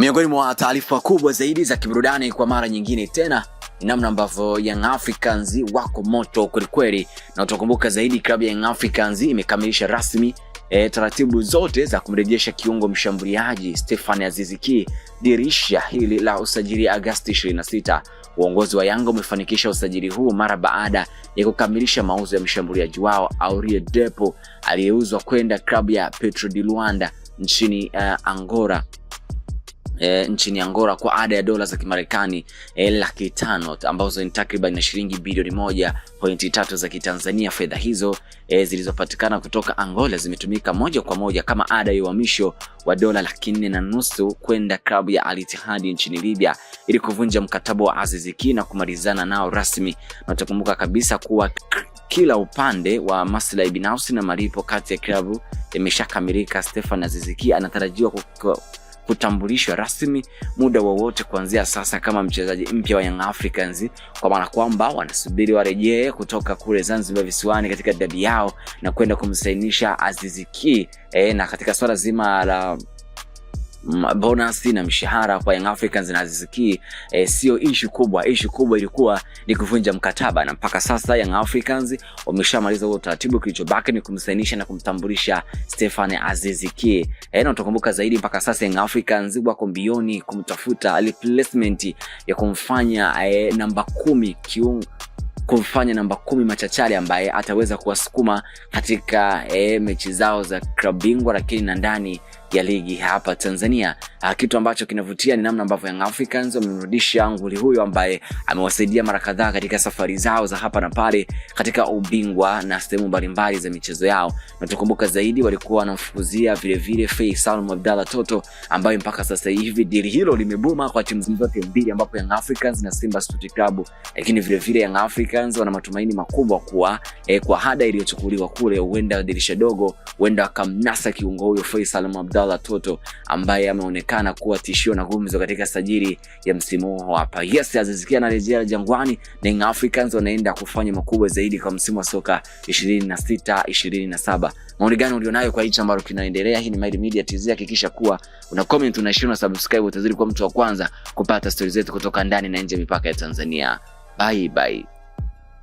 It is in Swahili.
Miongoni mwa taarifa kubwa zaidi za kiburudani kwa mara nyingine tena ni namna ambavyo Young Africans wako moto kweli, na utakumbuka zaidi klabu ya Young Africans imekamilisha rasmi taratibu zote za kumrejesha kiungo mshambuliaji Stephane Aziz Ki dirisha hili la usajili Agosti 26. Uongozi wa Yanga umefanikisha usajili huu mara baada ya kukamilisha mauzo ya mshambuliaji wao Aurier Depo aliyeuzwa kwenda klabu ya Petro di Luanda nchini Angola kwa ada ya dola za Kimarekani 500,000 ambazo ni takriban shilingi bilioni 1.3 za Kitanzania. Fedha hizo zilizopatikana kutoka Angola zimetumika moja kwa moja kama ada ya uhamisho wa dola 4.5 kwenda klabu ya Al Ittihad nchini Libya ili kuvunja mkataba wa Aziz Ki na kumalizana nao rasmi. Na utakumbuka kabisa kuwa kila upande wa maslahi binafsi na malipo kati ya klabu imeshakamilika. Stephane Aziz Ki anatarajiwa kutambulishwa rasmi muda wowote kuanzia sasa kama mchezaji mpya wa Young Africans, kwa maana kwamba wanasubiri warejee kutoka kule Zanzibar visiwani katika dabi yao na kwenda kumsainisha Aziz Ki. Na katika swala zima la bonus na mshahara kwa Young Africans na Aziz Ki sio issue kubwa. Issue kubwa ilikuwa ni kuvunja mkataba, na mpaka sasa Young Africans wameshamaliza huo utaratibu. Kilichobaki ni kumsainisha na kumtambulisha Stephane Aziz Ki. Na utakumbuka zaidi mpaka sasa Young Africans wako mbioni kumtafuta replacement ya kumfanya namba 10 kiungo, kumfanya namba 10 machachari ambaye ataweza kuwasukuma katika mechi zao za klabu bingwa lakini na ndani ya ligi hapa Tanzania. Kitu ambacho kinavutia ni namna ambavyo Young Africans wamemrudisha nguli huyo ambaye amewasaidia mara kadhaa katika safari zao za hapa na pale katika ubingwa na sehemu mbalimbali za michezo yao. Na tukumbuka zaidi walikuwa wanamfukuzia vile Faisal Abdallah Toto ambaye mpaka sasa hivi deal hilo limebuma kwa timu zote mbili, ambapo Young Africans na Simba Sports Club. Lakini vile Young Africans wana matumaini makubwa kuwa kwa hada iliyochukuliwa kule huenda dirisha dogo huenda akamnasa kiungo huyo Faisal Abdallah Toto ambaye ameonekana kuwa tishio na gumzo katika sajili ya msimu huu hapa. Yes, Aziz Ki anarejea Jangwani na Young Africans wanaenda kufanya makubwa zaidi kwa msimu wa soka 26-27. Maoni gani ulionayo kwa hicho ambacho kinaendelea? Hii ni Maili Media TZ. Hakikisha kuwa una comment, una share na subscribe, utazidi kuwa mtu wa kwanza kupata stories zetu kutoka ndani na nje ya mipaka ya Tanzania. Bye bye.